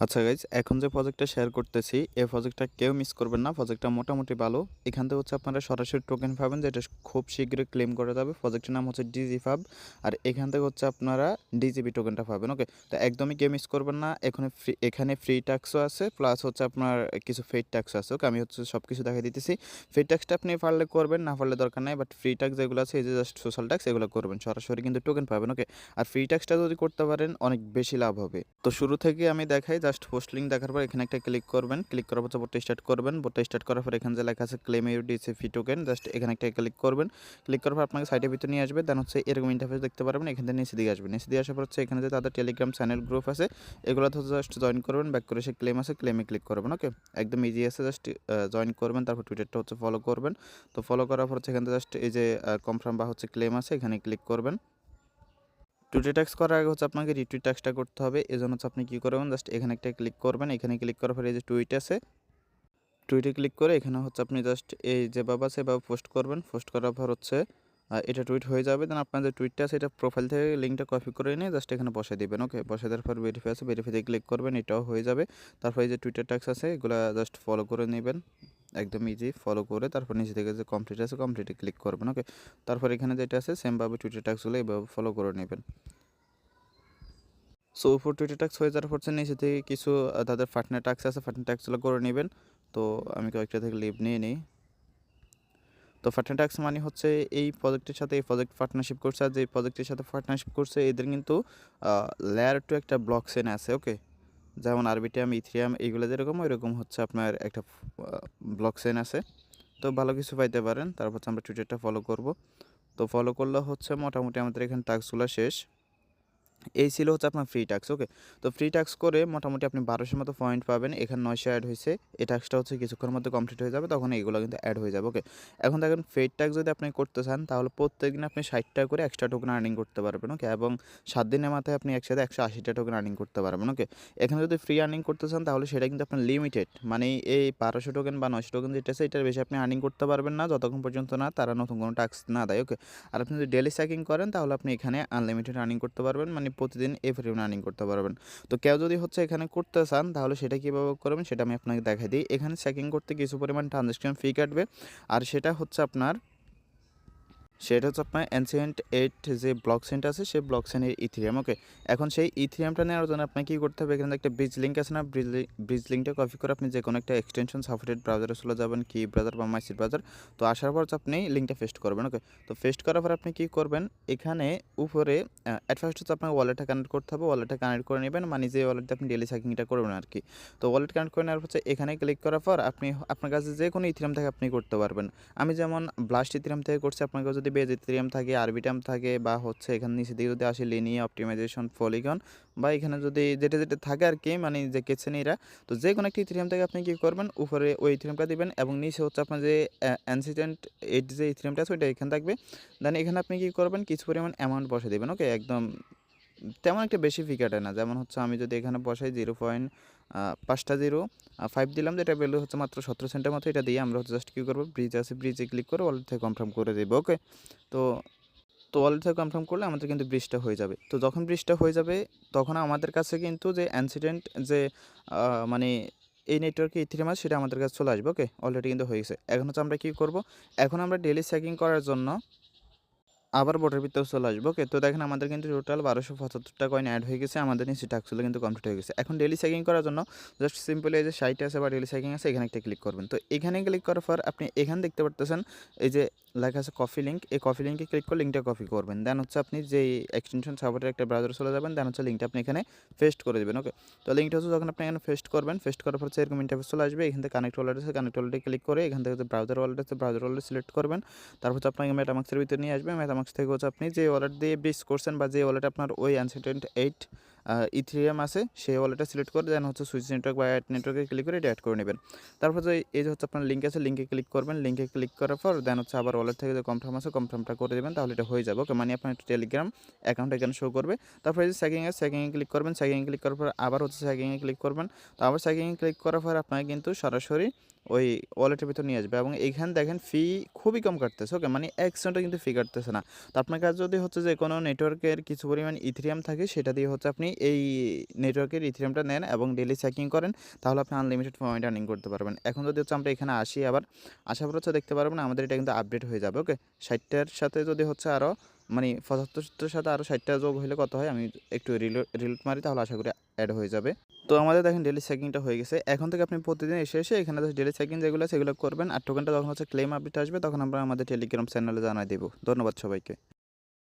আচ্ছা গাইজ, এখন যে প্রজেক্টটা শেয়ার করতেছি এই প্রজেক্টটা কেউ মিস করবেন না। প্রজেক্টটা মোটামুটি ভালো। এখান থেকে হচ্ছে আপনারা সরাসরি টোকেন পাবেন, যেটা খুব শীঘ্রই ক্লেম করা যাবে। প্রজেক্টের নাম হচ্ছে ডিজি ফাব। আর এখান থেকে হচ্ছে আপনারা ডিজিবি টোকেনটা পাবেন। ওকে, তো একদমই কেউ মিস করবেন না। এখানে ফ্রি ট্যাক্সও আছে, প্লাস হচ্ছে আপনার কিছু ফেড ট্যাক্সও আছে। ওকে, আমি হচ্ছে সব কিছু দেখাই দিতেছি। ফ্রি ট্যাক্সটা আপনি পারলে করবেন, না পারলে দরকার নাই। বাট ফ্রি ট্যাক্স যেগুলো আছে, এই যে জাস্ট সোশ্যাল ট্যাক্স, এগুলো করবেন, সরাসরি কিন্তু টোকেন পাবেন। ওকে, আর ফ্রি ট্যাক্সটা যদি করতে পারেন অনেক বেশি লাভ হবে। তো শুরু থেকে আমি দেখাই, জাস্ট পোস্ট লিঙ্ক দেখার পর এখানে একটা ক্লিক করবেন। ক্লিক করার পর বোটটা স্টার্ট করবেন। বোটটা স্টার্ট করার পর এখানে যে লেখা আছে claim your DC fee token, just এখানে একটা ক্লিক করবেন। ক্লিক করার পর আপনাকে সাইটের ভিতরে নিয়ে আসবে। দেন হচ্ছে এরকম ইন্টারফেস দেখতে পারবেন। এখান থেকে নিচে দিকে আসবেন। নিচে দিয়ে আসার পর হচ্ছে এখানে যে তাদের টেলিগ্রাম চ্যানেল গ্রুপ আছে, এগুলোতে জাস্ট জয়েন করবেন। ব্যাক করে সে ক্লেম আছে, ক্লেমে ক্লিক করবেন। ওকে, একদম ইজি আছে, জাস্ট জয়েন করবেন। তারপর টুইটারটা হচ্ছে ফলো করবেন। তো ফলো করার পর হচ্ছে এখানে জাস্ট এই যে কনফার্ম বা হচ্ছে ক্লেম আছে, এখানে ক্লিক করবেন। টুইটে ট্যাক্স করার আগে হচ্ছে আপনাকে রিটুইট ট্যাক্সটা করতে হবে। এজন্য হচ্ছে আপনি কী করবেন, জাস্ট এখানে একটা ক্লিক করবেন। এখানে ক্লিক করার পরে এই যে টুইট আছে, টুইটে ক্লিক করে এখানে হচ্ছে আপনি জাস্ট এই যেভাবে সেভাবে পোস্ট করবেন। পোস্ট করার পর হচ্ছে এটা টুইট হয়ে যাবে। দেন আপনার যে টুইটটা আছে এটা প্রোফাইল থেকে লিঙ্কটা কপি করে নিয়ে জাস্ট এখানে বসিয়ে দিবেন। ওকে, বসিয়ে দেওয়ার পর ভেরিফাই আছে, ভেরিফাইতে ক্লিক করবেন, এটাও হয়ে যাবে। তারপর এই যে টুইটার ট্যাক্স আছে, এগুলো জাস্ট ফলো করে নেবেন। একদম ইজি, ফলো করে তারপর নিচে থেকে যে কমপ্লিট আছে, কমপ্লিটে ক্লিক করবেন। ওকে, তারপর এখানে যেটা আছে সেমভাবে টুইটার ট্যাক্সগুলো এইভাবে ফলো করে নেবেন। সো উপর টুইটার ট্যাক্স হয়ে যাওয়ার হচ্ছে নিচে থেকে কিছু তাদের পার্টনার ট্যাক্স আছে, পার্টনার ট্যাক্সগুলো করে নেবেন। তো আমি কয়েকটা থেকে লিভ নিয়ে নিই। তো পার্টনার ট্যাক্স মানে হচ্ছে এই প্রজেক্টের সাথে এই প্রজেক্ট পার্টনারশিপ করছে, আর যে প্রজেক্টের সাথে পার্টনারশিপ করছে এদের কিন্তু লেয়ার টু একটা ব্লক চেন আছে। ওকে, যেমন আরবিটিয়াম, ইথিরিয়াম এইগুলো যেরকম, ওই রকম হচ্ছে আপনার একটা ব্লক চেন আছে। তো ভালো কিছু পাইতে পারেন। তারপর হচ্ছে আমরা টুইটারটা ফলো করব। তো ফলো করলে হচ্ছে মোটামুটি আমাদের এখানে টাস্কগুলো শেষ। এই ছিল হচ্ছে আপনার ফ্রি টাস্ক। ওকে, তো ফ্রি টাস্ক করে মোটামুটি আপনি 1200 মতো পয়েন্ট পাবেন। এখানে 900 অ্যাড হয়েছে। এই টাস্কটা হচ্ছে কিছুক্ষণের মধ্যে কমপ্লিট হয়ে যাবে, তখন এগুলো কিন্তু অ্যাড হয়ে যাবে। ওকে, এখন দেখেন ফেড টাস্ক যদি আপনি করতে চান তাহলে প্রত্যেকদিন আপনি 60টা করে এক্সট্রা টোকেন আর্নিং করতে পারবেন। ওকে, এবং 7 দিনের মাথায় আপনি একসাথে 180টা টোকেন আর্নিং করতে পারবেন। ওকে, এখানে যদি ফ্রি আর্নিং করতে চান তাহলে সেটা কিন্তু আপনার লিমিটেড, মানে এই 1200 টোকেন বা 900 টোকেন যেটা আছে এটার বেশি আপনি আর্নিং করতে পারবেন না যতক্ষণ পর্যন্ত না তারা নতুন কোনো টাস্ক না দেয়। ওকে, আর আপনি যদি ডেলি চেকিং করেন তাহলে আপনি এখানে আনলিমিটেড আর্নিং করতে পারবেন, মানে প্রতিদিন এভরি আর্নিং করতে পারবেন। তো কেউ যদি হচ্ছে এখানে করতে চান তাহলে সেটা কীভাবে করবেন সেটা আমি আপনাকে দেখাই দিই। এখানে চেকিং করতে কিছু পরিমাণ ট্রানজ্যাকশন ফি কাটবে, আর সেটা হচ্ছে আপনার অ্যানসিয়েন্ট 8 যে ব্লক চেইনটা আছে সেই ব্লক চেইনের ইথিরিয়াম। ওকে, এখন সেই ইথিরিয়ামটা নেওয়ার জন্য আপনাকে কী করতে হবে, এখানে একটা ব্রিজ লিঙ্ক আছে না, ব্রিজ লিঙ্কটা কপি করে আপনি যে কোনো একটা এক্সটেনশন সাপোর্টেড ব্রাউজারে চলে যাবেন, কি ব্রাউজার বা মাইসি ব্রাউজার। তো আসার পর আপনি লিঙ্কটা পেস্ট করবেন। ওকে, তো পেস্ট করার পর আপনি কী করবেন, এখানে উপরে অ্যাট ফার্স্ট হচ্ছে আপনার ওয়ালেটটা কানেক্ট করতে হবে। ওয়ালেটটা কানেক্ট করে নেবেন, মানে যে ওয়ালেটে আপনি ডেলি চেকিংটা করবেন আর কি। তো ওয়ালেট কানেক্ট করে নেওয়ার হচ্ছে এখানে ক্লিক করার পর আপনি আপনার কাছে যে কোনো ইথিরিয়াম থেকে আপনি করতে পারবেন। আমি যেমন ব্লাস্ট ইথিরিয়াম থেকে করছি, আপনার কাছে যদি বেজ ইথিরিয়াম থাকে, আরবিটাম থাকে, বা হচ্ছে এখানে নিচে দিকে যদি আসে লিনিয়া অপটিমাইজেশন পলিগন, বা এখানে যদি যেটা যেটা থাকে আর কি, মানে যে কেসেনিরা, তো যে কোনো একটা ইথিরিয়াম থেকে আপনি কী করবেন, উপরে ওই ইথিরিয়ামটা দিবেন এবং নিচে হচ্ছে আপনার যে অ্যানসিডেন্ট এইট যে ইথিরিয়ামটা আছে ওইটা এখানে থাকবে। দেন এখানে আপনি কী করবেন, কিছু পরিমাণ অ্যামাউন্ট বসে দেবেন। ওকে, একদম তেমন একটা বেশি ফি কাটে না। যেমন হচ্ছে আমি যদি এখানে বসাই 0.5 দিলাম, যেটা ভ্যালু হচ্ছে মাত্র 17 সেন্টের মতো। এটা দিয়ে আমরা হচ্ছে জাস্ট কী করবো, ব্রিজ আছে, ব্রিজে ক্লিক করে ওয়ালেট থেকে কনফার্ম করে দেবো। ওকে, তো তো ওয়ালেট থেকে কনফার্ম করলে আমাদের কিন্তু ব্রিজটা হয়ে যাবে। তো যখন ব্রিজটা হয়ে যাবে তখন আমাদের কাছে কিন্তু যে অ্যানসিডেন্ট যে মানে এই নেটওয়ার্কে ইথিরিয়াম আছে সেটা আমাদের কাছে চলে আসবে। ওকে, অলরেডি কিন্তু হয়ে গেছে। এখন হচ্ছে আমরা কী করবো, এখন আমরা ডেলি চেকিং করার জন্য আবার বোটের ভিতরে চলে আসবো। ওকে, তো দেখেন আমাদের কিন্তু টোটাল 1275টা কয়েন অ্যাড হয়ে গেছে, আমাদের নিচে টাস্কগুলো কিন্তু কমপ্লিট হয়ে গেছে। এখন ডেলি চেকিং করার জন্য জাস্ট সিম্পলি এই যে সাইট আছে বা ডেলি চেকিং আছে, এখানে একটা ক্লিক করবেন। তো এখানে ক্লিক করার পর আপনি এখানে দেখতে পারতেছেন এই যে লেখা আছে কপি লিঙ্ক, এই কপি লিঙ্কে ক্লিক করে লিঙ্কটা কপি করবেন। দেন হচ্ছে আপনি যেই এক্সটেনশন সাপোর্টের একটা ব্রাউজারে চলে যাবেন, দেন হচ্ছে লিঙ্কটা আপনি এখানে পেস্ট করে দেবেন। ওকে, তো লিঙ্কটা হচ্ছে যখন আপনি এখানে পেস্ট করবেন, পেস্ট করার পর হচ্ছে এরকম ইন্টারফেস চলে আসবে। এখান থেকে কানেক্ট ওয়ালেট আছে, কানেক্ট ওয়ালেটে ক্লিক করে এখান থেকে যে ব্রাউজার ওয়ালেট আছে ব্রাউজার ওয়ালেট সিলেক্ট করবেন। তারপর হচ্ছে আপনাকে মেটামাক্সের ভিতরে নিয়ে আসবে। মেটামাক্স থেকে হচ্ছে আপনি যে ওয়ালেট দিয়ে ব্রিজ করছেন বা যে ওয়ালেট আপনার ওই অ্যানসিডেন্ট 8 ইথিরিয়াম আছে সেই ওয়ালেটটা সিলেক্ট করে দেন হচ্ছে সুইচ নেটওয়ার্ক বা অ্যাড নেটওয়ার্কে ক্লিক করে এটা অ্যাড করে নেবেন। তারপর যে এই যে হচ্ছে আপনার লিঙ্ক আছে, লিঙ্কে ক্লিক করবেন। লিঙ্কে ক্লিক করার পর দেন হচ্ছে আবার ওয়ালেট থেকে যে কনফার্ম আছে কনফার্মটা করে দেবেন, তাহলে এটা হয়ে যাবে। ওকে, মানে আপনার একটা টেলিগ্রাম অ্যাকাউন্ট এখানে শো করবে। তারপরে এই যে সেকিংয়ে ক্লিক করবেন। সেকিংয়ে ক্লিক করার পর আবার হচ্ছে সেকিংয়ে ক্লিক করবেন। তো আবার সেকিংয়ে ক্লিক করার পর আপনাকে কিন্তু সরাসরি ওই ওয়ালেটের ভিতর নিয়ে আসবে এবং এইখানে দেখেন ফি খুবই কম কাটতেছে। ওকে, মানে 1 সেন্টও কিন্তু ফি কাটতেছে না। তো আপনার কাছে যদি হচ্ছে যে কোনো নেটওয়ার্কের কিছু পরিমাণ ইথিরিয়াম থাকে সেটা দিয়ে হচ্ছে আপনি এই নেটওয়ার্কের ইথেরিয়ামটা নেন এবং ডেইলি চেকিং করেন, তাহলে আপনি আনলিমিটেড পয়েন্ট আর্নিং করতে পারবেন। এখন যদি হচ্ছে আমরা এখানে আসি, আবার আসার পর হচ্ছে দেখতে পারবেন আমাদের এটা কিন্তু আপডেট হয়ে যাবে। ওকে, 60টার সাথে যদি হচ্ছে আরও মানে 75টার সাথে আরও 60টা যোগ হলে কত হয়, আমি একটু রিলোড মারি, তাহলে আশা করি অ্যাড হয়ে যাবে। তো আমাদের দেখেন ডেইলি চেকিংটা হয়ে গেছে। এখন থেকে আপনি প্রতিদিন এসে এখানে ডেইলি চেকিং যেগুলো সেগুলো করবেন, আর টোকেনটা যখন হচ্ছে ক্লেম আপডেট আসবে তখন আমরা আমাদের টেলিগ্রাম চ্যানেলে জানাই দেবো। ধন্যবাদ সবাইকে।